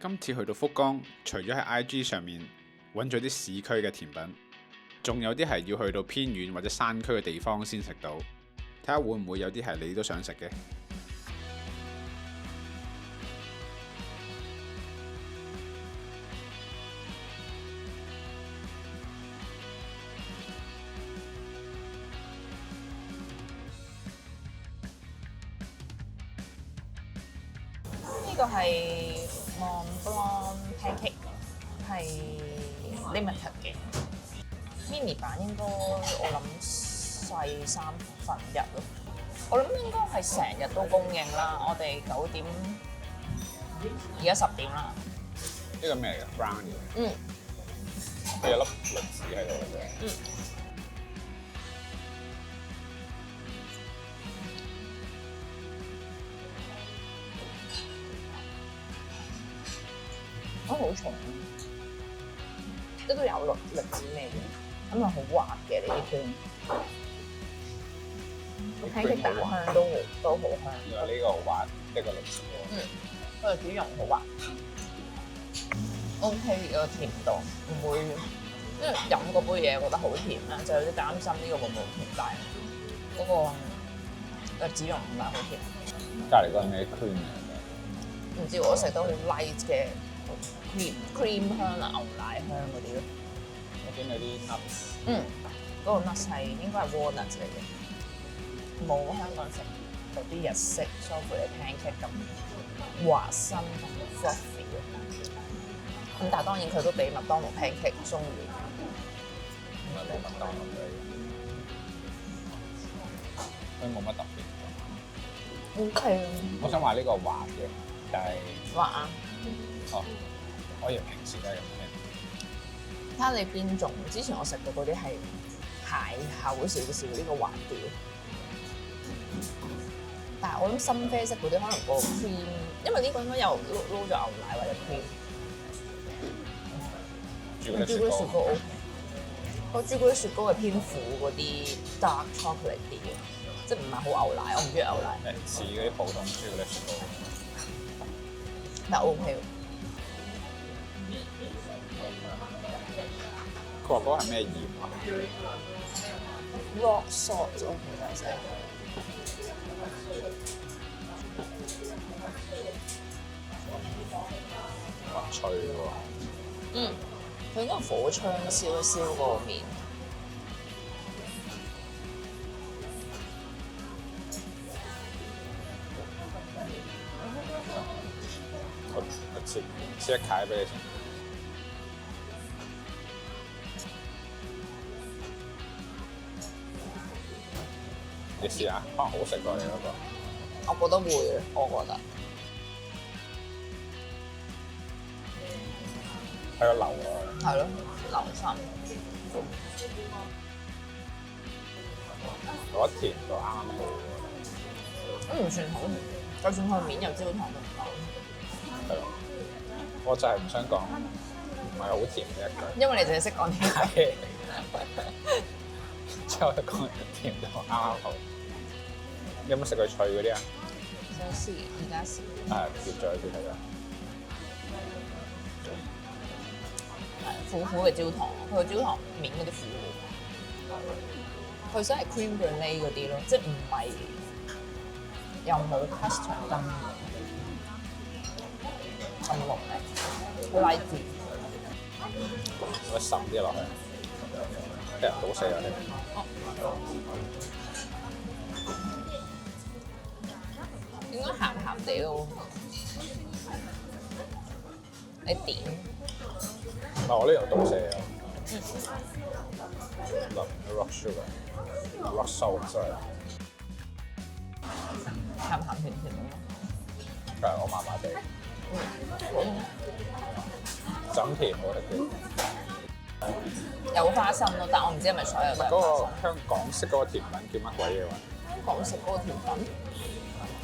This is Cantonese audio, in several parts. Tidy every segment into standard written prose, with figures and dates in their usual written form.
今次去到福岡，除咗喺 IG 上面揾咗啲市區嘅甜品，仲有啲係要去到偏遠或者山區嘅地方先食到。睇下會唔會有啲係你都想食嘅。呢個係 Mont Blanc Pancake， 係 limited 嘅 mini 版，應該我諗細1/3咯。我諗應該係成日都供應啦。我哋9點，而家10點啦。呢個咩嚟㗎 ？Brownie。嗯。佢有粒栗子喺度嘅啫。嗯。好重，都有栗子味嘅，咁啊好滑嘅呢啲圈，Pancake蛋香都好香。原來呢個好滑，呢個栗子。佢個豬蓉好滑 ，OK 個甜度唔會，因為飲嗰杯嘢覺得好甜啦，就有啲擔心呢個會唔會甜大，嗰個豬蓉唔係好甜。隔離嗰個咩 cream 唔知我食到好 light 嘅。cream 香啊，牛奶香嗰啲咯。嗰邊有啲 nuts。嗰個 nuts 係應該係 walnut 嚟嘅，冇香港食嗰啲日式梳芙梨 pancake 咁滑身咁 fluffy 嘅。咁但係當然佢都比麥當勞 pancake 鬆軟。唔係冇麥當勞嘅，佢冇乜特別。OK。我想話呢個滑嘅，但係滑啊！哦。可以平時都係咁嘅。睇下你邊種，之前我食過嗰啲係蟹厚少少，呢個滑啲。但係我諗深啡色嗰啲可能個 cream， 因為呢個應該有撈咗牛奶或者 cream。朱古力雪糕 OK， 個朱古力雪糕係偏苦嗰啲 dark chocolate 啲嘅，即係唔係好牛奶，我唔中意牛奶。似嗰啲普通朱古力雪糕。但 OK。佢話嗰個係咩鹽啊 ？Rock salt 就 OK 啦，真係。哇，脆喎！佢應該火槍燒一燒嗰個面。我切一塊俾你先。你試下，可能好食過你嗰個。我覺得會，我覺得。係個流啊！係咯，流心。我覺得甜到啱啱好。都唔算好甜，就算佢面有焦糖都唔夠。係咯，我就係唔想講唔係好甜嘅一句。因為你淨係識講甜嘅。之後就講甜到啱啱好。有冇食佢脆嗰啲啊？想試，而家試。貼咗啲係啦。苦苦嘅焦糖，佢個焦糖面嗰啲苦，佢真係 cream brulee 嗰啲咯，即係唔係又冇 custard 咁濃嘅，好 light 啲。我滲啲落去，俾人倒死啊！應該鹹鹹地咯，你點？我呢度倒瀉啊！Rock sugar，rock salt 真係鹹鹹甜甜咯。但係我麻麻地，整甜我食啲。有花生咯，但我唔知係咪所有都係花生。嗰個香港式嗰個甜品叫乜鬼嘢話？香港食嗰個甜品，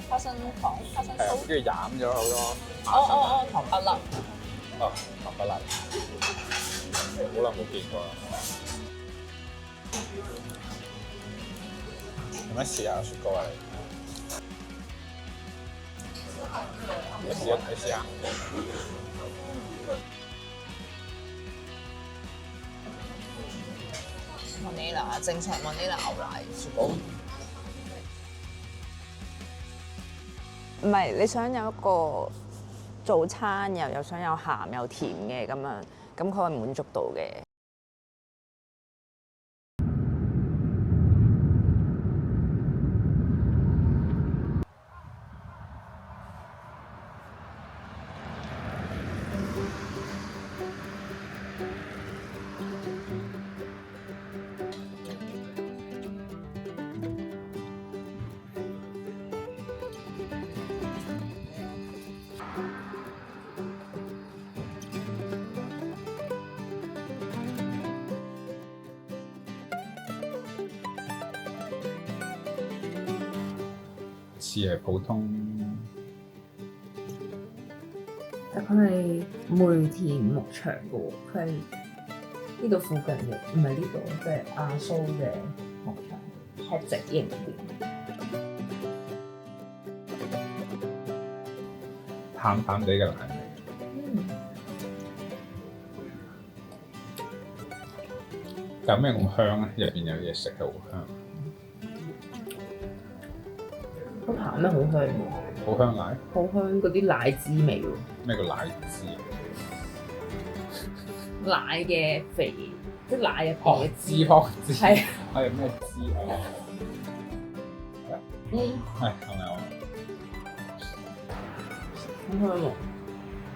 花生糖、花生酥，跟住染咗好多。糖不甩。糖不甩，好耐冇見過啦。有咩試下雪糕啊？你試下。莫尼拿正常莫尼拿牛奶雪糕。唔係，你想有一個早餐又想有鹹有甜嘅咁樣，咁佢可以滿足到嘅。似係普通，但佢係梅田牧場嘅喎，佢係呢度附近嘅，唔係呢度，即係亞蘇嘅牧場，係直營店。淡淡地嘅奶味。有咩咁香咧？入邊有嘢食係好香。好淡咩？好香喎！好香奶？好香嗰啲奶脂味喎。咩叫奶脂？奶嘅肥，即係奶入邊嘅脂肪脂。係。係咩脂啊？係係咪啊？好香喎！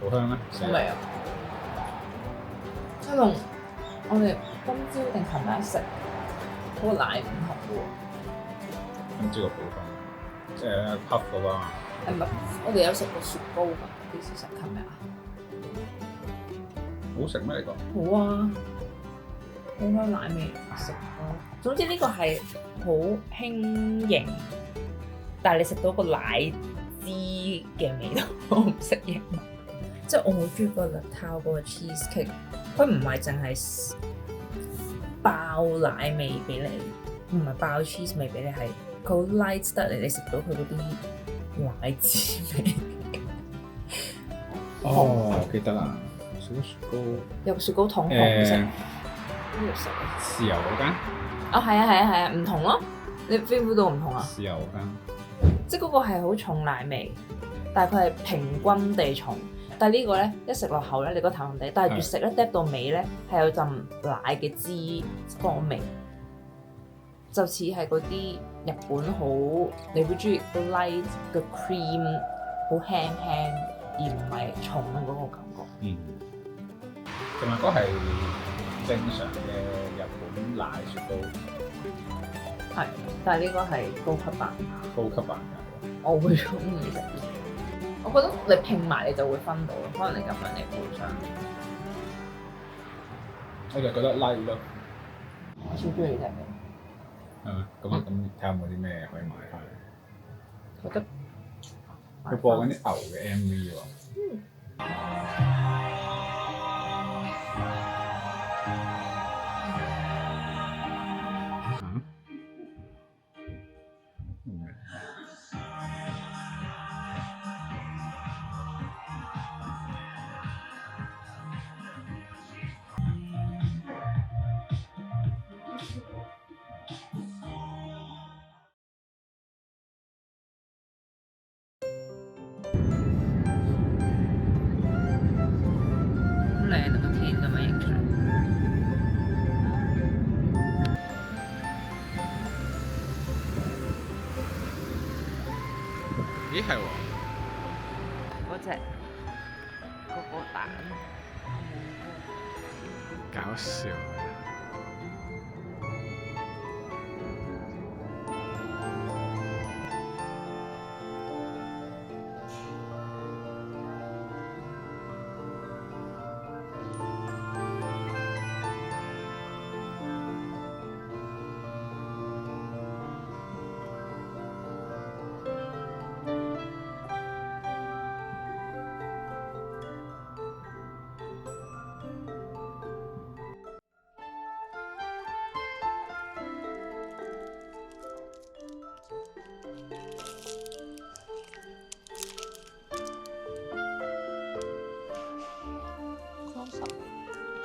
好香咩？好味啊！即係同我哋今朝定琴日食嗰個奶唔同嘅喎。今朝個普通，即係 puff 嗰個。係咪？我哋有食過雪糕㗎，幾時食？琴日啊？好食咩？你講？好啊，好香奶味食咯。總之呢個係好輕盈，但係你食到個奶脂嘅味道，我唔識形容。即係我好中意個立泡嗰個 cheesecake，佢唔係淨係爆奶味俾你，唔係爆 cheese 味俾你，係佢好 light 得嚟，你食到佢嗰啲奶脂味。哦，我記得啦，食咗雪糕。有個雪糕筒紅色，邊度食啊？豉油嗰間。啊，係啊係啊係啊，唔同咯。你 feel 到唔同啊？豉油嗰間。即係嗰個係好重奶味，但係佢係平均地重。但係呢個咧，一食落口咧，你個淡淡地，但係越食咧，drop 到尾咧，係有陣奶嘅脂肪味，就似係嗰啲日本好，你會中意個 light 嘅 cream，好輕輕，而唔係重嗰個感覺。嗯。同埋嗰係正常嘅日本奶雪糕。係，但係呢個係高級版。高級版㗎。我會中意食。我覺得你拼埋你就會分到咯，可能你咁樣你配上。我就覺得 light 咯。我超中意食嘅。係咪？咁睇下有冇啲咩可以買翻嚟。覺得佢播緊啲牛嘅 MV 喎。靚啊！個天咁樣影出嚟。咦係喎。嗰隻嗰個蛋。搞笑。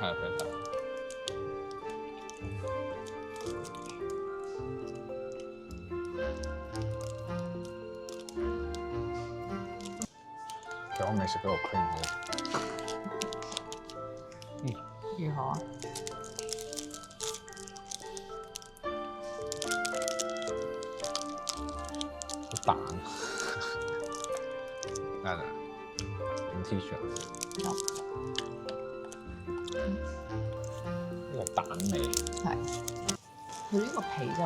係非常。其實我未食到個 cream 嘅。如何啊？好淡。嗱嗱，用 T-shirt。呢個蛋味。係。佢呢個皮就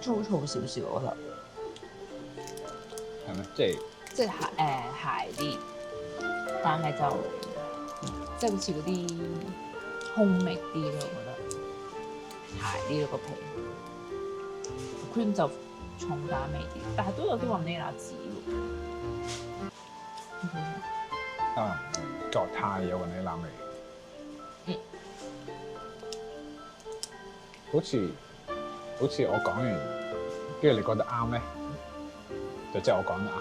粗糙少少，我覺得。係咩？即係鞋啲，但係就即係好似嗰啲烘味啲咯，我覺得鞋啲咯個皮 cream 就重蛋味啲，但係都有啲雲呢拿籽喎。國泰有雲呢拿味。好似我講完，跟住你覺得啱咧，就即係我講得啱。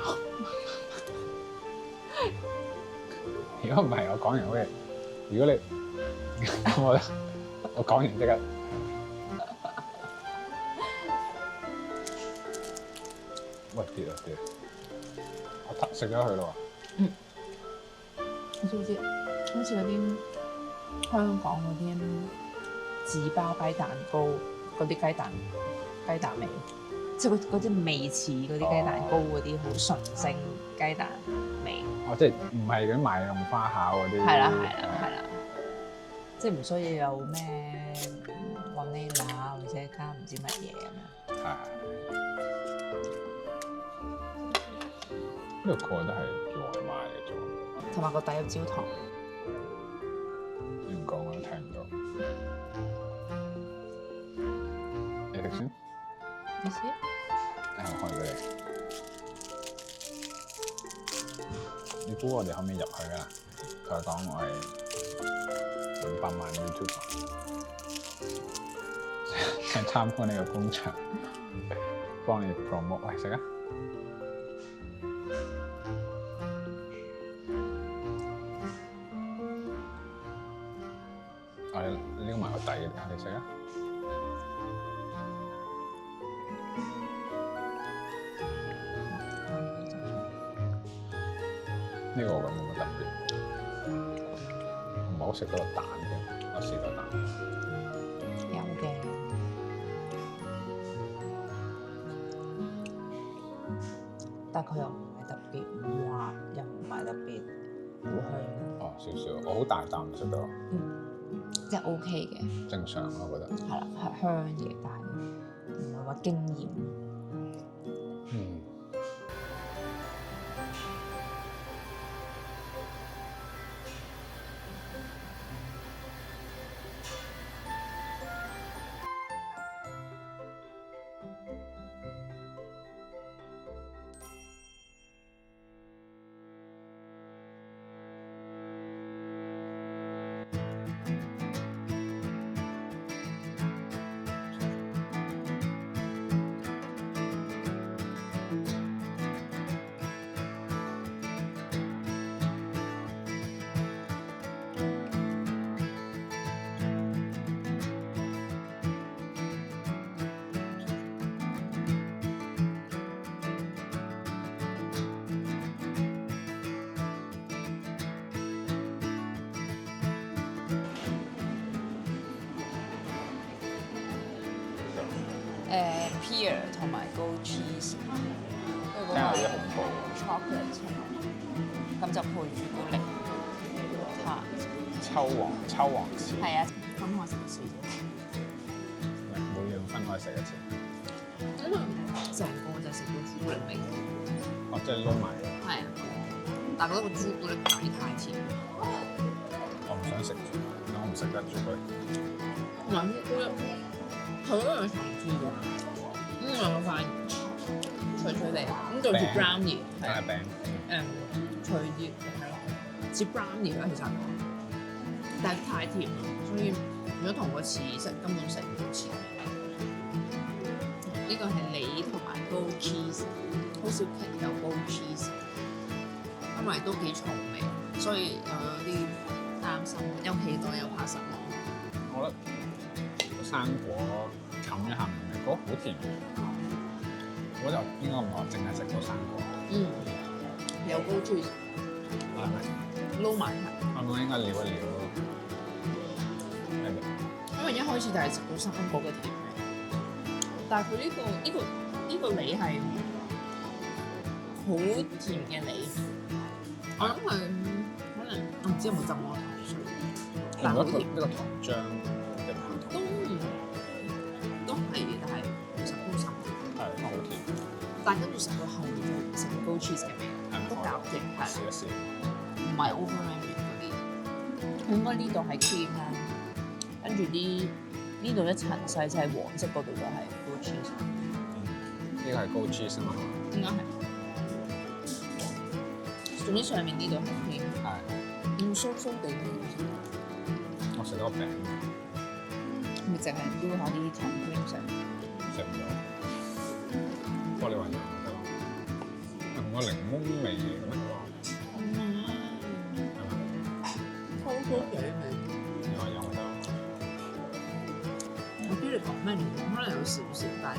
如果唔係我講完好嘅，如果你咁我講完即刻，喂跌啊跌！我食咗佢咯喎。我知唔知？好似嗰啲香港嗰啲紙包雞蛋糕，嗰啲雞蛋味，即係嗰啲味似嗰啲雞蛋糕嗰啲好純正雞蛋味。哦，即係唔係嗰啲賣咁花巧嗰啲？係啦，即係唔需要有咩雲呢拿或者加唔知乜嘢咁樣。係。呢個個都係叫外賣嘅啫。同埋個底有焦糖。你唔講我都聽唔到。你食先。你試？開俾你。你估我哋可唔可以入去啊？佢講我係500萬 YouTuber， 想參觀呢個工場，幫你 promote。喂，食啊！我哋撩埋個底嘅，你食啊！呢個我覺得冇乜特別，唔好食嗰個蛋嘅，我試過蛋。有嘅，但佢又唔係特別滑，又唔係特別好香。哦，少少，我好大啖食到。即係 OK 嘅。正常咯，我覺得。係啦，係香嘅，但係唔係話驚豔。Pear 同埋 Goat Cheese，聽下啲恐怖。chocolate 咁就配朱古力塔。秋黃翅。係啊，分開食一次啫。每樣分開食一次。成個就食到朱古力味。哦，即係撈埋。係啊，但係覺得個朱古力底太甜。我唔想食住，我唔食得朱古力。同埋朱古力係嗰樣層次㗎。兩個塊脆脆地，咁對住 brownie 係餅，脆啲係咯，似 brownie 啦其實，但係太甜啦，所以如果同個翅食根本食唔到翅。呢個係梨同埋 Goat cheese， 好少劇有 Goat cheese，因為都幾重味，所以有啲擔心，有期待又怕失望。我覺得個生果冚一下明明好甜。我就應該唔係淨係食個生果。有高珠，係咪？撈埋一齊。係咪應該撩一撩咯？因為一開始就係食到生果嘅甜味，但係佢呢個梨係好甜嘅梨。我諗佢可能我唔知有冇浸過糖水，但係好甜。呢個糖漿定係糖？都係，但係其實都深啲。係好甜。但跟住食到後面就成個 cheese 嘅味，都搞掂。係試一試。唔係 overwhelming 嗰啲，佢應該呢度係 cream 啦，跟住呢度一層細就係黃色嗰度就係 goat cheese。呢個係 goat cheese 啊嘛。應該係。總之上面呢度係 cream。係。酥酥地嘅。我食到個餅。咪淨係丟下啲糖 cream 食。食唔到。不過你話有得咯，同個檸檬味嘅咩？粗粗地味。你話有得？我知你講咩檸檬，可能有少少，但係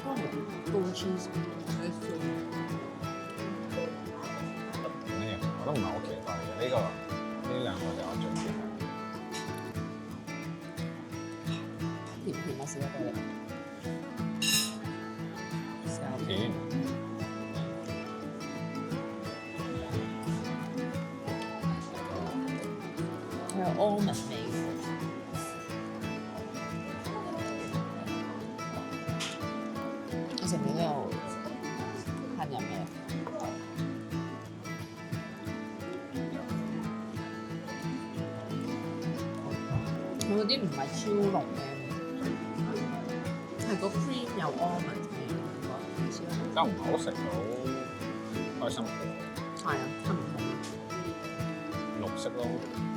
都係啲高 cheese 嘅 feel。咩？我都唔係好期待嘅，呢兩個就我最期待。甜甜啊，少一個力。甜。佢有 almond 味。我成面都有杏仁味。佢嗰啲唔係超濃嘅，係個 cream 有 almond 味。但唔係好食到開心果。係啊，差唔多。綠色咯，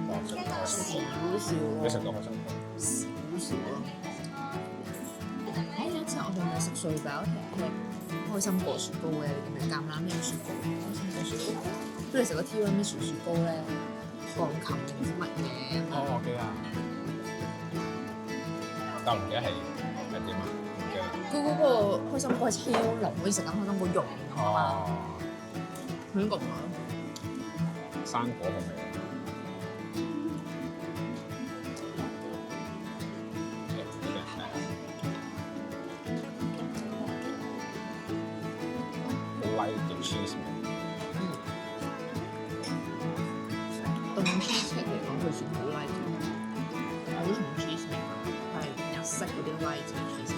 黃色開心果。少少咯。你食到開心果？少少咯。有一次我哋咪食碎餅踢開心果雪糕嘅，你記唔記得橄欖油雪糕？開心果雪糕。跟住食個 tiramisu雪糕咧，鋼琴定唔知乜嘢。我記得。但唔記得係點啊？佢嗰個開心果係超濃，好似食緊開心果蓉咁啊嘛。佢應該唔係咯。生果嘅味。好 light 嘅 cheese 味。凍 cheese 嚟講，佢算好 light 嘅，好重 cheese 味，係日式嗰啲 light 嘅 cheese。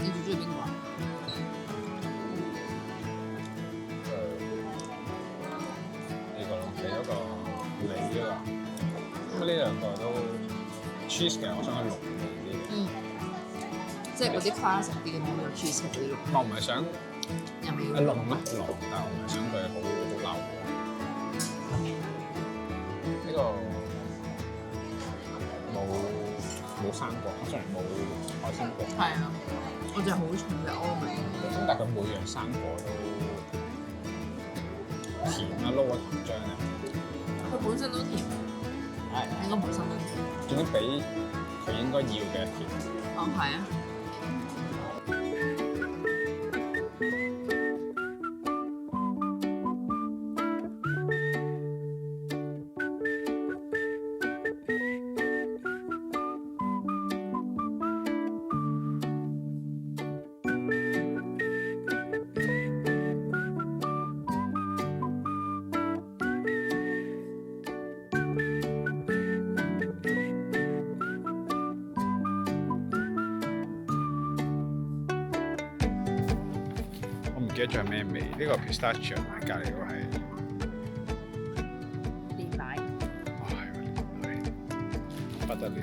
你最中意邊個啊？呢個咯，你嗰個梨啊，咁呢兩個都 cheese 嘅，我想係濃味啲嘅。即係嗰啲 classic 啲嘅冇 cheese 嗰啲濃。我唔係想又咪要濃咩？濃，但係我唔係想佢好流喎。呢個冇生果，雖然冇海鮮果。係啊，我就係好重嘅 almond。咁但係佢每樣生果都甜啊，撈個糖漿啊。佢本身都甜。係。應該本身都甜。總之比佢應該要嘅甜。哦，係啊。唔記得仲係咩味？呢個 pistachio 奶隔離嗰個係煉奶。哇！煉奶不得了，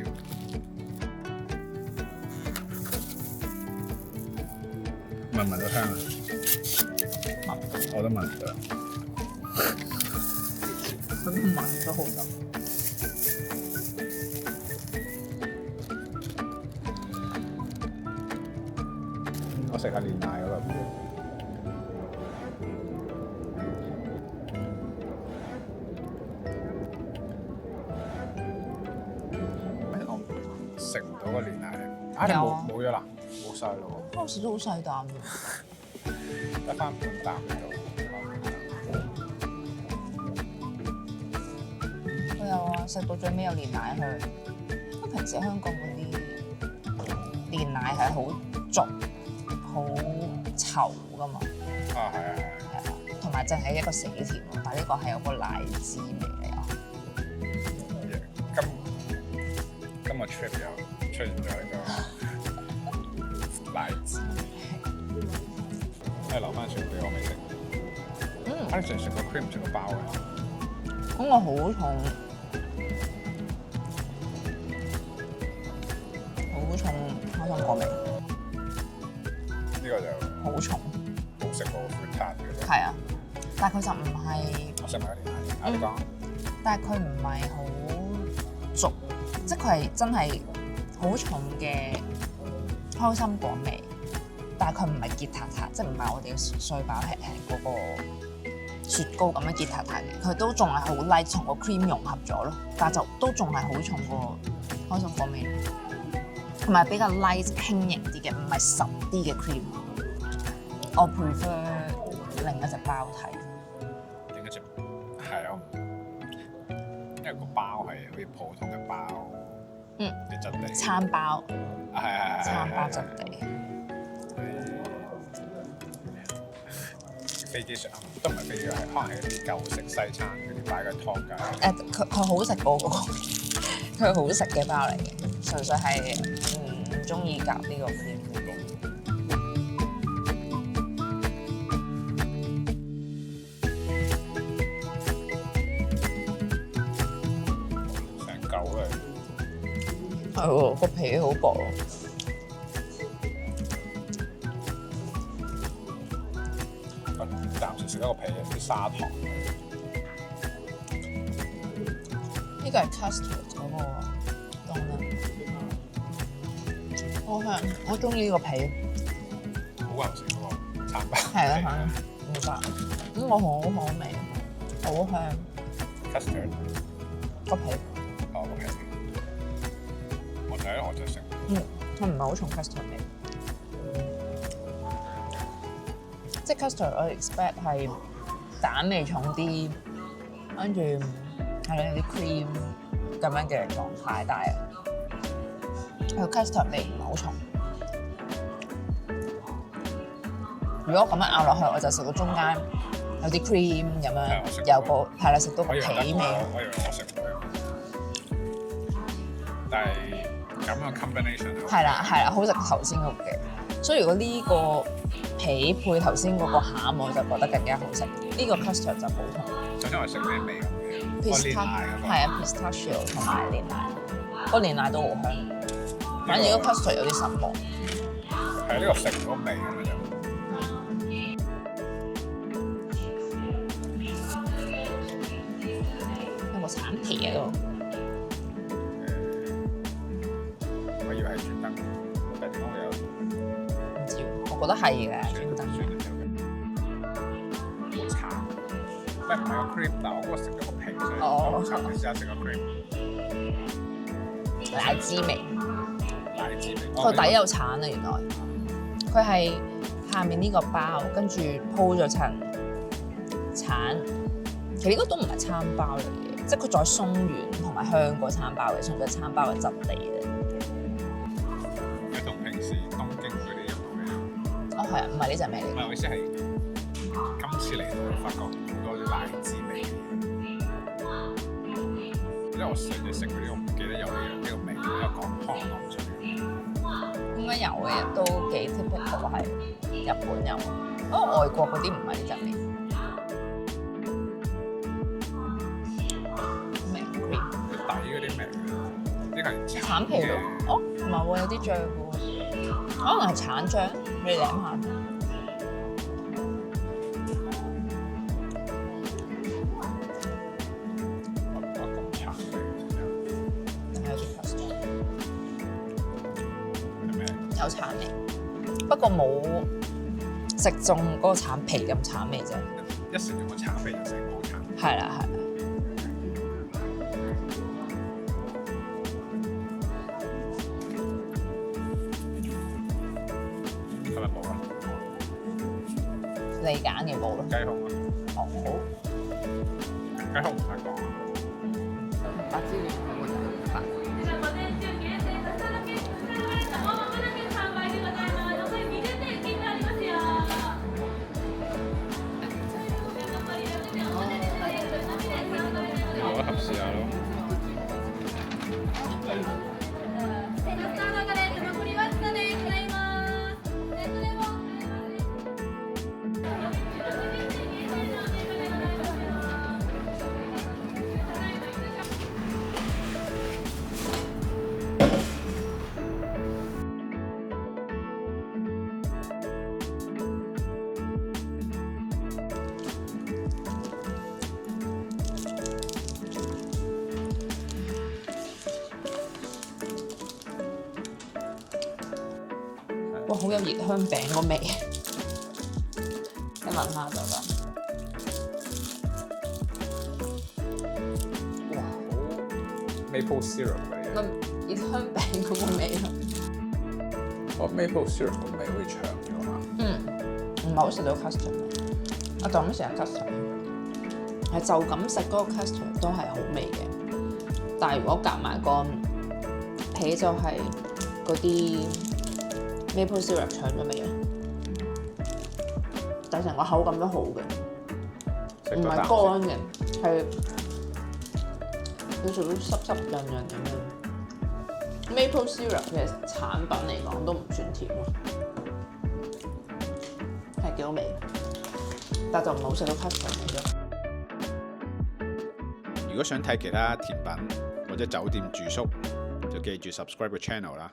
聞唔聞到香啊？我都聞唔到。佢聞都好飲。我食下煉奶嗰個。食唔到個煉奶你冇咗啦，冇晒咯喎。嗰時都好細啖㗎，得翻半啖喺度。我有啊，食到最尾有煉奶香。因為平時香港嗰啲煉奶係好濁、好稠㗎嘛。啊，係啊，係啊，同埋淨係一個死甜喎，但係呢個係有個奶滋味嚟啊。今個 trip 又出現咗一個奶滋，留翻少俾我未食。我哋淨食個 cream 食個包嘅。咁我好重，好重開心果味。呢個就好重，好食過 fruit tart 嘅。係啊，但係佢就唔係。我食埋一年奶，你講。但係佢唔係好濁，即係佢係真係好重嘅開心果味，但係佢唔係結塔塔，即係唔係我哋嘅碎飽吃吃嗰個雪糕咁樣結塔塔嘅，佢都仲係好 light，同個 cream 融合咗咯，但係就都仲係好重個開心果味，同埋比較 light 輕盈啲嘅，唔係實啲嘅 cream。我 prefer 另一隻包體。另一隻係啊，因為個包係好似普通嘅包，嘅質地。餐包。係。餐包質地。飛機上都唔係飛機，係可能係啲舊式西餐嗰啲擺嘅湯㗎。佢好食過嗰個，佢好食嘅包嚟嘅，純粹係唔中意夾呢個 cream。成嚿嚟。係喎，個皮好薄喎。暫時食得個皮有啲砂糖。呢個係 custard 嗰個凍啦，好香，我中意呢個皮。好難食嗰個餐包。係啊係啊，冇錯。咁我好好味，好香。custard 個皮。個皮。我睇我就食。佢唔係好重 custard 味。即係 custard，我 expect 係蛋味重啲，跟住係有啲 cream 咁樣嘅狀態，但係佢 custard 味唔係好重。如果咁樣咬落去，我就食到中間有啲 cream 咁樣，有個係啦，食到個皮味。我以為我食唔到，但係咁嘅 combination 係啦，好食頭先嗰個嘅。所以如果呢個皮配頭先嗰個餡，我就覺得更加好食。呢個 custard 就普通。就因為食咩味咁嘅？pistachio 係啊 ，pistachio 同埋煉奶，個煉奶都好香。反而個 custard 有啲失望。係呢個食嗰味咁樣。有個橙皮喺度。我以為係專登，但係點解會有？唔知喎，我覺得係嘅，專登。好慘，唔係個 cream，但係我嗰個食咗個皮，所以好慘。你試下食個 cream，奶滋味。奶滋味。個底有橙啊，原來。佢係下面呢個包，跟住鋪咗層橙。其實呢個都唔係餐包嚟嘅，即係佢再鬆軟同埋香過餐包嘅，純粹係餐包嘅質地嘅。佢同平時東京嗰啲有冇咩？哦，係啊，唔係呢隻味嚟。唔係，我意思係今次嚟到會發覺好多啲奶滋味。因為我上次食嗰啲，我唔記得有呢個味，有講湯講出嚟。應該有嘅，都幾 typical 係日本有，不過外國嗰啲唔係呢隻味。明 cream 底嗰啲味，呢個係橙皮咯。哦，唔係喎，有啲醬喎，可能係橙醬，你舐下。咁橙味，有啲 custard，係咩？有橙味，不過冇食中嗰個橙皮咁橙味啫。一食咗個橙皮就成煲橙。係啦，係啦。你揀嘅冇咯。雞胸啊！哦，好。雞胸唔使講啊！白芝蓮嗰個就白。我一盒試下咯。哇，好有熱香餅個味，你聞下就得。哇，好 maple syrup 嘅嘢。熱香餅嗰個味咯。我 maple syrup 個味好似長咗嘛？唔係好食到 custard， 我就咁食下 custard， 係就咁食嗰個 custard 都係好味嘅，但係如果夾埋個皮就係嗰啲 maple syrup 搶咗味啊！但係成個口感都好嘅，唔係乾嘅，係佢屬於濕濕潤潤咁樣。maple syrup 嘅產品嚟講都唔算甜咯，係幾好味，但就唔好食到 custard 味咯。如果想睇其他甜品或者酒店住宿，就記住 subscribe 個 channel 啦。